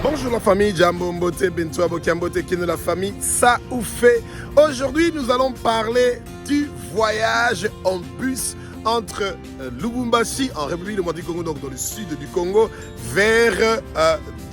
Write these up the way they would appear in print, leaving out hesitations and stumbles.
Bonjour la famille, Jambo Mbote, Bento Abokiambote, qui est de la famille Saoufé. Aujourd'hui, nous allons parler du voyage en bus entre Lubumbashi, en République démocratique du Congo, donc dans le sud du Congo, vers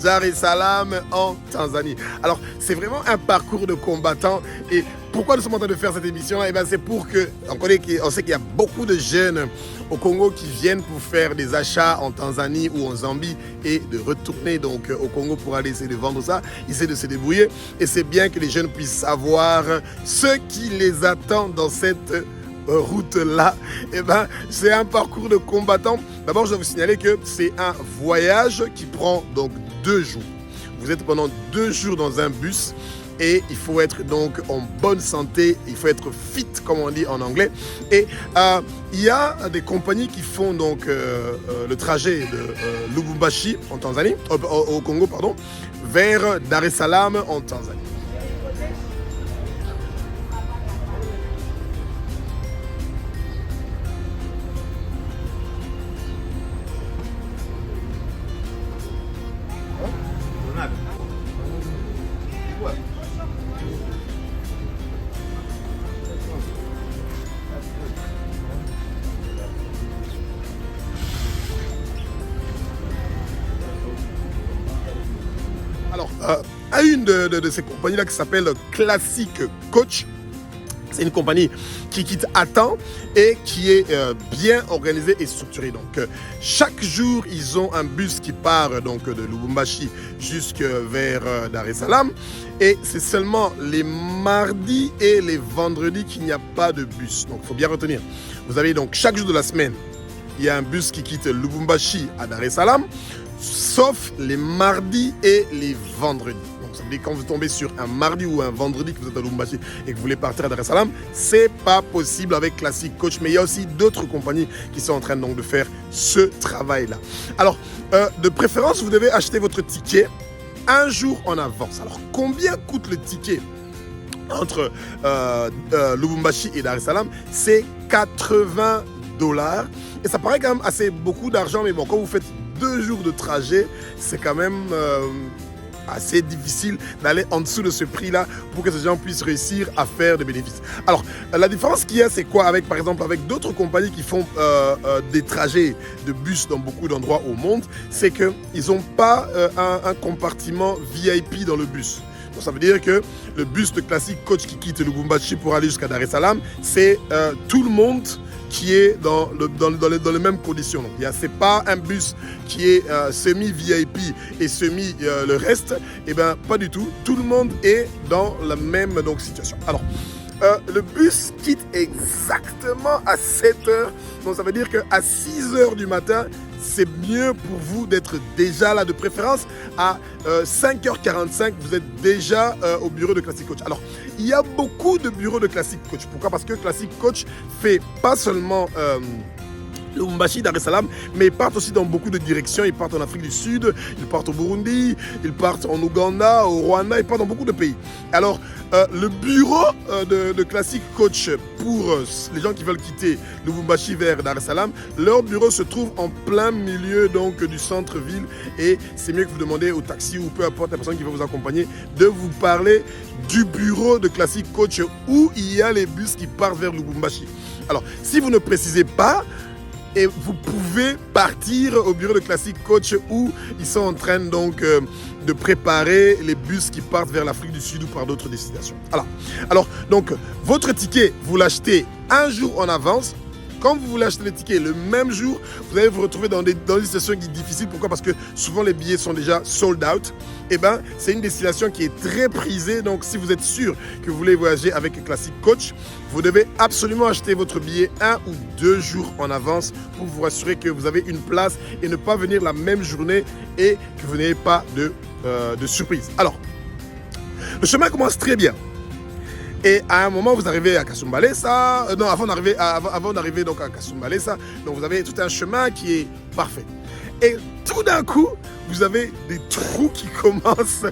Dar es Salaam, en Tanzanie. Alors, c'est vraiment un parcours de combattants. Et pourquoi nous sommes en train de faire cette émission-là? C'est pour que, on sait qu'il y a beaucoup de jeunes au Congo qui viennent pour faire des achats en Tanzanie ou en Zambie et de retourner donc au Congo pour aller essayer de vendre ça, essayer de se débrouiller. Et c'est bien que les jeunes puissent savoir ce qui les attend dans cette route-là. C'est un parcours de combattants. D'abord, je dois vous signaler que c'est un voyage qui prend donc 2 jours. Vous êtes pendant 2 jours dans un bus. Et il faut être donc en bonne santé, il faut être fit comme on dit en anglais. Et il y a des compagnies qui font donc le trajet de Lubumbashi en Tanzanie, au Congo pardon, vers Dar es Salaam en Tanzanie. Alors, à une de ces compagnies-là qui s'appelle Classic Coach, c'est une compagnie qui quitte à temps et qui est bien organisée et structurée. Donc, chaque jour, ils ont un bus qui part donc, de Lubumbashi jusqu'à vers Dar es Salaam. Et c'est seulement les mardis et les vendredis qu'il n'y a pas de bus. Donc, il faut bien retenir. Vous avez donc chaque jour de la semaine, il y a un bus qui quitte Lubumbashi à Dar es Salaam, sauf les mardis et les vendredis. Donc ça veut dire que quand vous tombez sur un mardi ou un vendredi que vous êtes à Lubumbashi et que vous voulez partir à Dar es Salaam, c'est pas possible avec Classic Coach. Mais il y a aussi d'autres compagnies qui sont en train donc de faire ce travail-là. Alors, de préférence, vous devez acheter votre ticket un jour en avance. Alors, combien coûte le ticket entre Lubumbashi et Dar es Salaam? C'est $80. Et ça paraît quand même assez beaucoup d'argent, mais bon, quand vous faites 2 jours de trajet, c'est quand même assez difficile d'aller en dessous de ce prix-là pour que ces gens puissent réussir à faire des bénéfices. Alors, la différence qu'il y a, c'est quoi avec, par exemple, avec d'autres compagnies qui font des trajets de bus dans beaucoup d'endroits au monde, c'est qu'ils n'ont pas un compartiment VIP dans le bus. Donc, ça veut dire que le bus de Classic Coach qui quitte Lubumbashi pour aller jusqu'à Dar es Salaam, c'est tout le monde qui est dans les mêmes conditions. Donc, ce n'est pas un bus qui est semi-VIP et semi le reste. Eh bien, pas du tout. Tout le monde est dans la même donc, situation. Alors, le bus quitte exactement à 7 heures. Donc, ça veut dire qu'à 6 heures du matin, c'est mieux pour vous d'être déjà là, de préférence à 5h45, vous êtes déjà au bureau de Classic Coach. Alors, il y a beaucoup de bureaux de Classic Coach. Pourquoi? Parce que Classic Coach fait pas seulement Lubumbashi, Dar es Salaam, mais ils partent aussi dans beaucoup de directions. Ils partent en Afrique du Sud, ils partent au Burundi, ils partent en Ouganda, au Rwanda, ils partent dans beaucoup de pays. Alors, le bureau de Classic Coach pour les gens qui veulent quitter Lubumbashi vers Dar es Salaam, leur bureau se trouve en plein milieu donc, du centre-ville et c'est mieux que vous demandez au taxi ou peu importe la personne qui va vous accompagner de vous parler du bureau de Classic Coach où il y a les bus qui partent vers Lubumbashi. Alors, si vous ne précisez pas, et vous pouvez partir au bureau de Classic Coach où ils sont en train donc de préparer les bus qui partent vers l'Afrique du Sud ou par d'autres destinations. Alors, donc, votre ticket, vous l'achetez un jour en avance. Quand vous voulez acheter les tickets le même jour, vous allez vous retrouver dans des situations difficiles. Pourquoi? Parce que souvent les billets sont déjà sold out. Eh bien, c'est une destination qui est très prisée. Donc, si vous êtes sûr que vous voulez voyager avec Classic Coach, vous devez absolument acheter votre billet 1 ou 2 jours en avance pour vous assurer que vous avez une place et ne pas venir la même journée et que vous n'ayez pas de surprise. Alors, le chemin commence très bien. Et à un moment, vous arrivez à Kasumbalesa. Non, avant d'arriver donc à Kasumbalesa, donc vous avez tout un chemin qui est parfait. Et tout d'un coup, vous avez des trous qui commencent.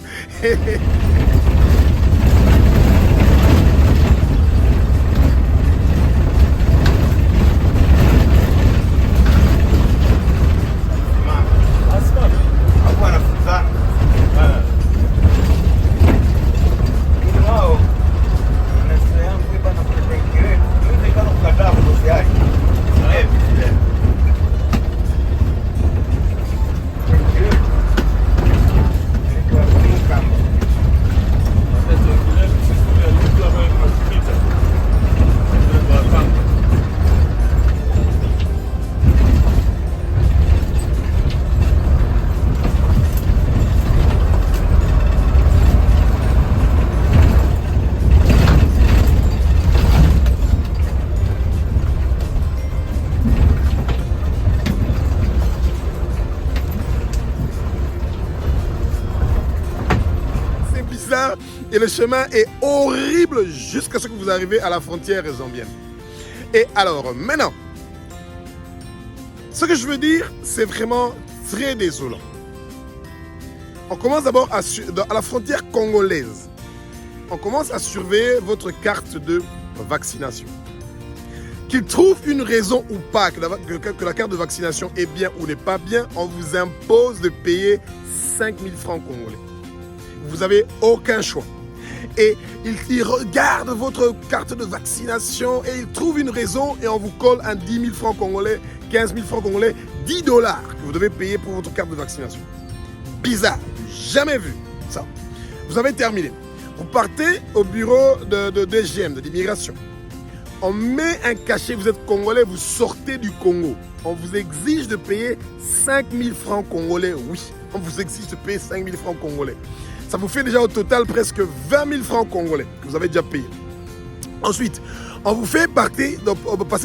bizarre et le chemin est horrible jusqu'à ce que vous arrivez à la frontière zambienne. Et alors, maintenant, ce que je veux dire, c'est vraiment très désolant. On commence d'abord à la frontière congolaise. On commence à surveiller votre carte de vaccination. Qu'il trouve une raison ou pas que la carte de vaccination est bien ou n'est pas bien, on vous impose de payer 5 000 francs congolais. Vous n'avez aucun choix. Et il regarde votre carte de vaccination et il trouve une raison et on vous colle un 10 000 francs congolais, 15 000 francs congolais, 10 $ que vous devez payer pour votre carte de vaccination. Bizarre, jamais vu ça. Vous avez terminé. Vous partez au bureau de DGM, de l'immigration. On met un cachet, vous êtes congolais, vous sortez du Congo. On vous exige de payer 5 000 francs congolais, oui. On vous exige de payer 5 000 francs congolais. Ça vous fait déjà au total presque 20 000 francs congolais que vous avez déjà payé. Ensuite, on vous fait passer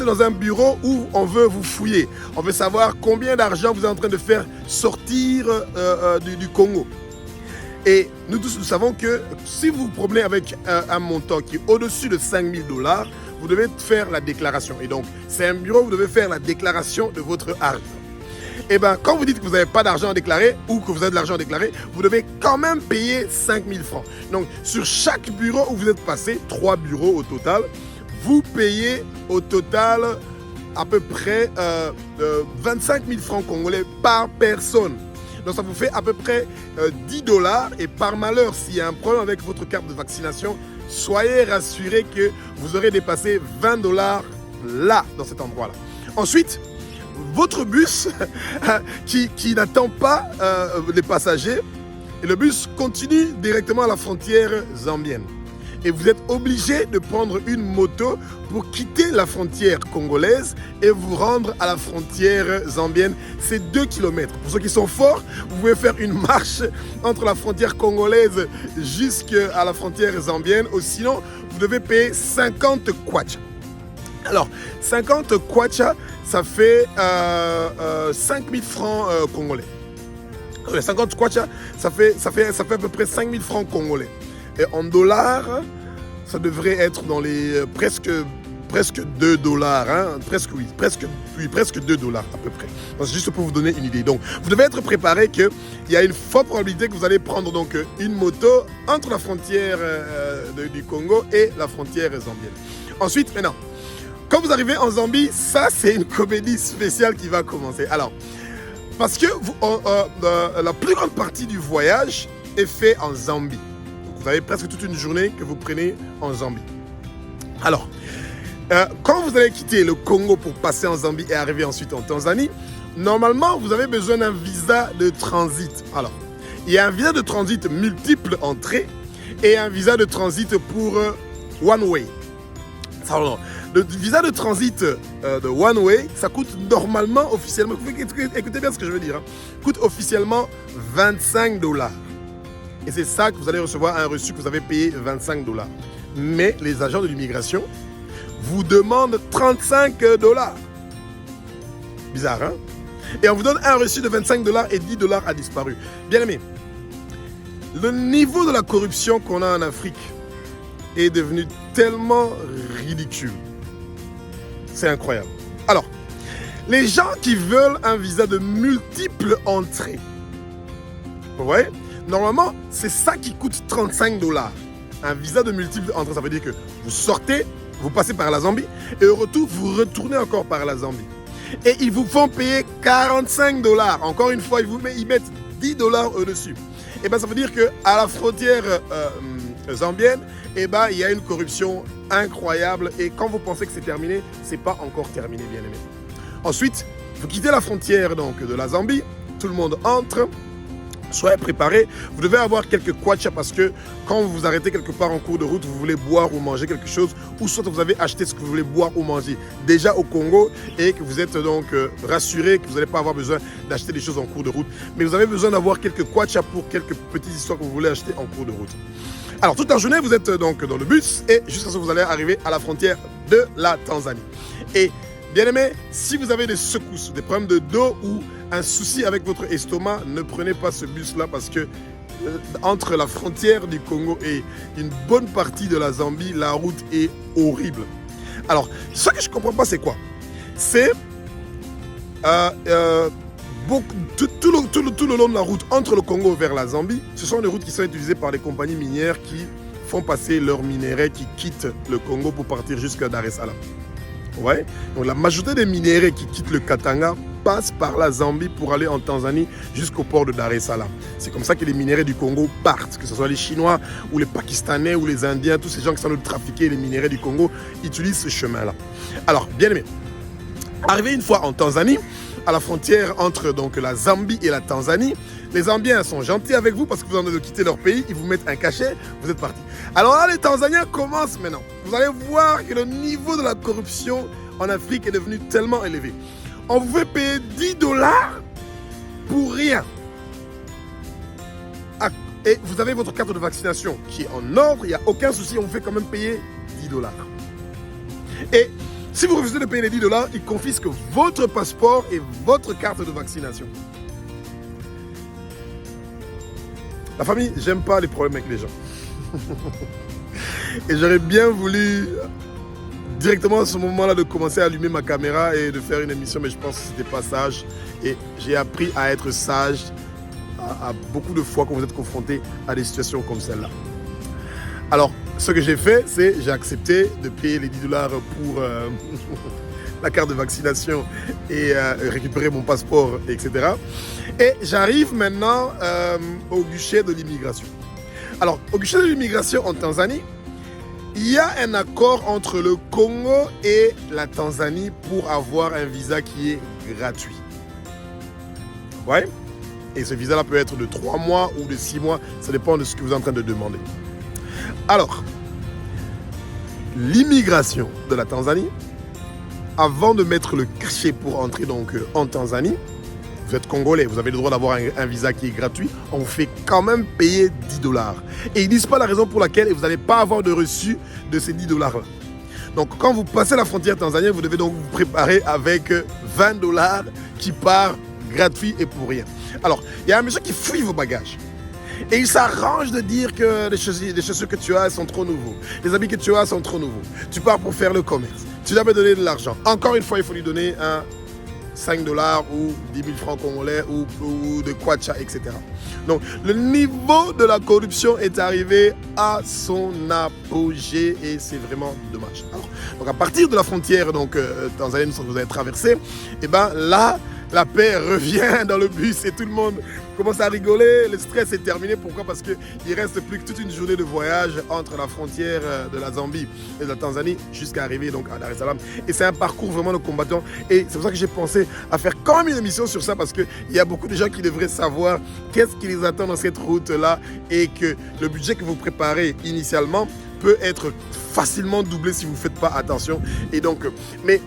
dans un bureau où on veut vous fouiller. On veut savoir combien d'argent vous êtes en train de faire sortir du Congo. Et nous tous, nous savons que si vous vous promenez avec un montant qui est au-dessus de 5 000 $, vous devez faire la déclaration. Et donc, c'est un bureau où vous devez faire la déclaration de votre argent. Et bien, quand vous dites que vous n'avez pas d'argent à déclarer ou que vous avez de l'argent à déclarer, vous devez quand même payer 5 000 francs. Donc, sur chaque bureau où vous êtes passé, 3 bureaux au total, vous payez au total à peu près 25 000 francs congolais par personne. Donc, ça vous fait à peu près 10 $. Et par malheur, s'il y a un problème avec votre carte de vaccination, soyez rassurés que vous aurez dépassé 20 $ là, dans cet endroit-là. Ensuite, votre bus qui n'attend pas les passagers, et le bus continue directement à la frontière zambienne. Et vous êtes obligé de prendre une moto pour quitter la frontière congolaise et vous rendre à la frontière zambienne. C'est 2 km. Pour ceux qui sont forts, vous pouvez faire une marche entre la frontière congolaise jusqu'à la frontière zambienne. Ou sinon, vous devez payer 50 kwacha. Alors, 50 kwacha, ça fait 5 000 francs congolais. 50 kwacha, ça fait à peu près 5 000 francs congolais. Et en dollars, ça devrait être dans les presque 2 $, hein, presque 2 $ à peu près. Donc, c'est juste pour vous donner une idée. Donc, vous devez être préparé qu'il y a une forte probabilité que vous allez prendre donc une moto entre la frontière du Congo et la frontière zambienne. Ensuite, maintenant, quand vous arrivez en Zambie, ça c'est une comédie spéciale qui va commencer. Alors, parce que la plus grande partie du voyage est fait en Zambie. Vous avez presque toute une journée que vous prenez en Zambie. Alors, quand vous allez quitter le Congo pour passer en Zambie et arriver ensuite en Tanzanie, normalement, vous avez besoin d'un visa de transit. Alors, il y a un visa de transit multiple entrées et un visa de transit pour one way. Alors, le visa de transit de one way, ça coûte normalement, officiellement, écoutez bien ce que je veux dire, hein, coûte officiellement 25 $. Et c'est ça que vous allez recevoir un reçu que vous avez payé 25 $. Mais les agents de l'immigration vous demandent 35 $. Bizarre, hein? Et on vous donne un reçu de 25 $ et 10 $ a disparu. Bien aimé, le niveau de la corruption qu'on a en Afrique est devenu tellement ridicule. C'est incroyable. Alors, les gens qui veulent un visa de multiples entrées, vous voyez? Normalement, c'est ça qui coûte 35 $. Un visa de multiples entrées, ça veut dire que vous sortez, vous passez par la Zambie, et au retour, vous retournez encore par la Zambie. Et ils vous font payer 45 $. Encore une fois, ils mettent 10 $ au-dessus. Et bien, ça veut dire qu'à la frontière zambienne, il y a une corruption incroyable. Et quand vous pensez que c'est terminé, c'est pas encore terminé, bien aimé. Ensuite, vous quittez la frontière donc, de la Zambie, tout le monde entre. Soyez préparés, vous devez avoir quelques kwacha parce que quand vous vous arrêtez quelque part en cours de route, vous voulez boire ou manger quelque chose, ou soit vous avez acheté ce que vous voulez boire ou manger déjà au Congo et que vous êtes donc rassuré que vous n'allez pas avoir besoin d'acheter des choses en cours de route, mais vous avez besoin d'avoir quelques kwacha pour quelques petites histoires que vous voulez acheter en cours de route. Alors toute la journée, vous êtes donc dans le bus et jusqu'à ce que vous allez arriver à la frontière de la Tanzanie. Et bien aimé, si vous avez des secousses, des problèmes de dos ou un souci avec votre estomac, ne prenez pas ce bus-là parce que entre la frontière du Congo et une bonne partie de la Zambie, la route est horrible. Alors, ce que je ne comprends pas, c'est quoi? C'est tout le long de la route entre le Congo vers la Zambie, ce sont des routes qui sont utilisées par les compagnies minières qui font passer leurs minéraux qui quittent le Congo pour partir jusqu'à Dar es Salaam. Ouais. Donc la majorité des minéraux qui quittent le Katanga passent par la Zambie pour aller en Tanzanie jusqu'au port de Dar es Salaam. C'est comme ça que les minéraux du Congo partent, que ce soit les Chinois ou les Pakistanais ou les Indiens, tous ces gens qui sont en train de trafiquer les minéraux du Congo utilisent ce chemin-là. Alors, bien aimé, arrivé une fois en Tanzanie, à la frontière entre donc, la Zambie et la Tanzanie, les Zambiens sont gentils avec vous parce que vous en avez de quitter leur pays, ils vous mettent un cachet, vous êtes partis. Alors là, les Tanzaniens commencent maintenant. Vous allez voir que le niveau de la corruption en Afrique est devenu tellement élevé. On vous fait payer $10 pour rien. Et vous avez votre carte de vaccination qui est en ordre, il n'y a aucun souci, on vous fait quand même payer $10. Et si vous refusez de payer les $10, ils confisquent votre passeport et votre carte de vaccination. La famille, j'aime pas les problèmes avec les gens. Et j'aurais bien voulu directement à ce moment-là de commencer à allumer ma caméra et de faire une émission, mais je pense que c'était pas sage. Et j'ai appris à être sage à beaucoup de fois quand vous êtes confronté à des situations comme celle-là. Alors, ce que j'ai fait, c'est j'ai accepté de payer les $10 pour la carte de vaccination et récupérer mon passeport, etc. Et j'arrive maintenant au guichet de l'immigration. Alors, au guichet de l'immigration en Tanzanie, il y a un accord entre le Congo et la Tanzanie pour avoir un visa qui est gratuit. Ouais. Et ce visa-là peut être de 3 mois ou de 6 mois, ça dépend de ce que vous êtes en train de demander. Alors, l'immigration de la Tanzanie, avant de mettre le cachet pour entrer donc en Tanzanie, vous êtes congolais, vous avez le droit d'avoir un visa qui est gratuit, on vous fait quand même payer $10. Et ils ne disent pas la raison pour laquelle vous n'allez pas avoir de reçu de ces $10-là. Donc quand vous passez la frontière tanzanienne, vous devez donc vous préparer avec $20 qui part gratuit et pour rien. Alors, il y a un monsieur qui fouille vos bagages. Et il s'arrange de dire que les chaussures que tu as sont trop nouveaux. Les habits que tu as sont trop nouveaux. Tu pars pour faire le commerce. Tu dois me donner de l'argent. Encore une fois, il faut lui donner un $5 ou 10 000 francs congolais ou de kwacha, etc. Donc, le niveau de la corruption est arrivé à son apogée et c'est vraiment dommage. Alors, donc à partir de la frontière tanzanienne que vous avez traversée, et ben là, la paix revient dans le bus et tout le monde commence à rigoler. Le stress est terminé. Pourquoi? Parce qu'il ne reste plus que toute une journée de voyage entre la frontière de la Zambie et de la Tanzanie jusqu'à arriver donc à Dar es Salaam. Et c'est un parcours vraiment de combattant. Et c'est pour ça que j'ai pensé à faire quand même une émission sur ça parce qu'il y a beaucoup de gens qui devraient savoir qu'est-ce qui les attend dans cette route-là et que le budget que vous préparez initialement peut être facilement doublé si vous ne faites pas attention. Et donc, mais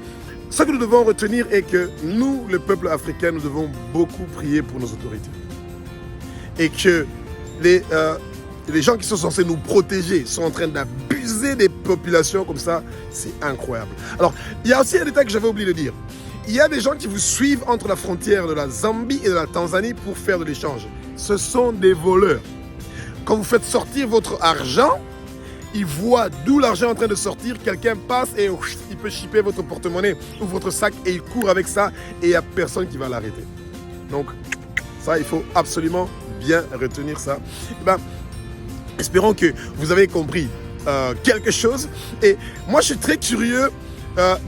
ce que nous devons retenir est que nous, le peuple africain, nous devons beaucoup prier pour nos autorités. Et que les gens qui sont censés nous protéger sont en train d'abuser des populations comme ça, c'est incroyable. Alors, il y a aussi un détail que j'avais oublié de dire. Il y a des gens qui vous suivent entre la frontière de la Zambie et de la Tanzanie pour faire de l'échange. Ce sont des voleurs. Quand vous faites sortir votre argent, il voit d'où l'argent est en train de sortir, quelqu'un passe et il peut chipper votre porte-monnaie ou votre sac et il court avec ça et il n'y a personne qui va l'arrêter. Donc, ça, il faut absolument bien retenir ça. Et ben, espérons que vous avez compris quelque chose. Et moi, je suis très curieux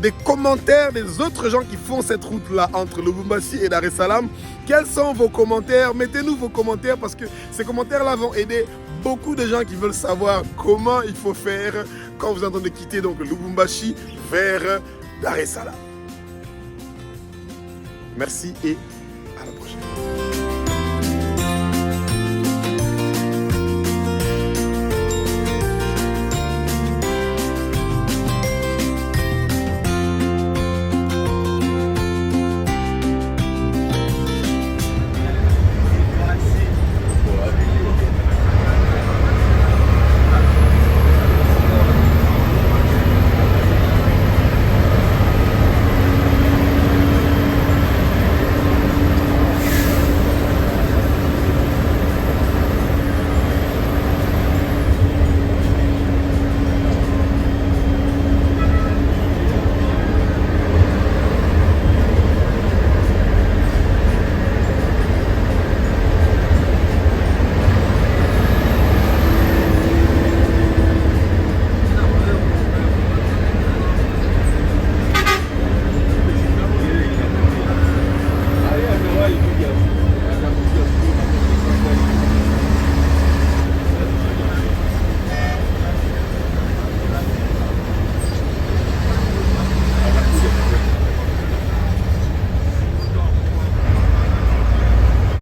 des commentaires des autres gens qui font cette route-là entre Lubumbashi et Dar es Salaam. Quels sont vos commentaires? Mettez-nous vos commentaires parce que ces commentaires-là vont aider beaucoup de gens qui veulent savoir comment il faut faire quand vous êtes en train de quitter donc Lubumbashi vers Dar es Salaam. Merci et